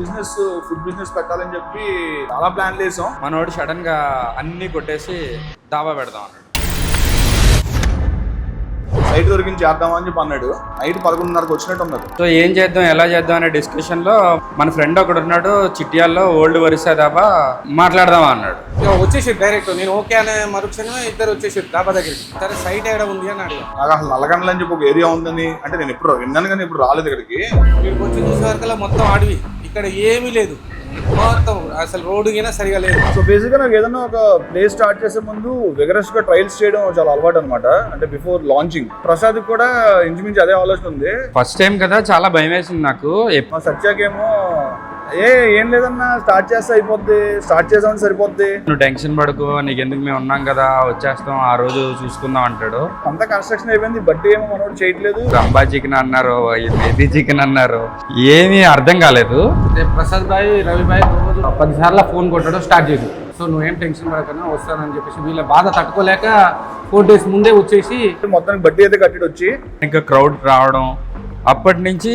Business food business పెట్టాలని చెప్పి చాలా ప్లాన్లు వేసాం. మనోడు సడన్ గా అన్ని కొట్టేసి దాబా పెడదాం అన్నాడు. సైట్ దొరికించి చేద్దామని అని చెప్పి అన్నాడు. నైట్ 11:30కి వచ్చినట్టు ఉన్నారు. సో ఏం చేద్దాం ఎలా చేద్దాం అనే డిస్కషన్ లో మన ఫ్రెండ్ ఒకడు ఉన్నాడు చిట్యాల్లో, ఓల్డ్ వరిసా దాబా, మాట్లాడదాం అన్నాడు. వచ్చేసి డైరెక్ట్ నేను ఓకే అనే మరుక్షణమే ఇద్దరు వచ్చేసి డాబా దగ్గరికి. సరే సైట్ ఏడ ఉంది అని అడిగా. నాకు అసలు నల్లగండ్ల అని చెప్పి ఒక ఏరియా ఉందని అంటే నేను ఎప్పుడు విన్నాను కానీ ఇప్పుడు రాలేదు ఇక్కడికి. ఇక్కడికి వచ్చి చూసే వరకల్లా మొత్తం అడవి, ఇక్కడ ఏమీ లేదు, మొత్తం అసలు రోడ్డు గినా సరిగా లేదు. సో బేసిక్గా నాకు ఏదైనా ఒక ప్లేస్ స్టార్ట్ చేసే ముందు విగరస్ గా ట్రయల్స్ చేయడం చాలా అలవాటు అనమాట. అంటే బిఫోర్ లాంచింగ్ ప్రసాద్ కూడా ఇంచుమించు అదే ఆలోచన ఉంది. ఫస్ట్ టైం కదా చాలా భయం వేసింది నాకు. మా సత్యాకేమో ఏం లేదన్నా స్టార్ట్ చేస్తే అయిపోద్ది, స్టార్ట్ చేసామని సరిపోద్ది, నువ్వు టెన్షన్ పడుకో, నీకు ఎందుకు మేము ఉన్నాం కదా, వచ్చేస్తాం ఆ రోజు చూసుకుందాం అంటాడు. అంతా కన్స్ట్రక్షన్ అయిపోయింది, బట్టి ఏమో మనోడు చేయట్లేదు. రంబా చికెన్ అన్నారు, మేదీ చికెన్ అన్నారు, ఏమీ అర్థం కాలేదు. ప్రసాద్ భాయ్, రవి భాయ్ రోజు 10 సార్లు ఫోన్ కొట్టడం స్టార్ట్ చేసి, సో నువ్వేం టెన్షన్ పడకన్నా వస్తానని చెప్పేసి వీళ్ళ బాధ తట్టుకోలేక 4 days ముందే వచ్చేసి మొత్తానికి బట్టి అయితే కట్టి వచ్చి ఇంకా క్రౌడ్ రావడం, అప్పటి నుంచి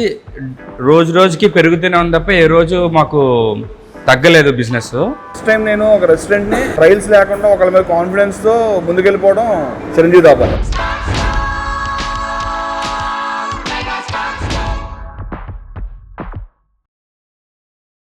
రోజు రోజుకి పెరుగుతూనే ఉంది తప్ప ఏ రోజు మాకు తగ్గలేదు బిజినెస్. ఫస్ట్ టైం నేను ఒక రెస్టారెంట్ ని ట్రయల్స్ లేకుండా ఒకళ్ళ మీద కాన్ఫిడెన్స్ తో ముందుకెళ్ళిపోవడం చిరంజీవి దాబా.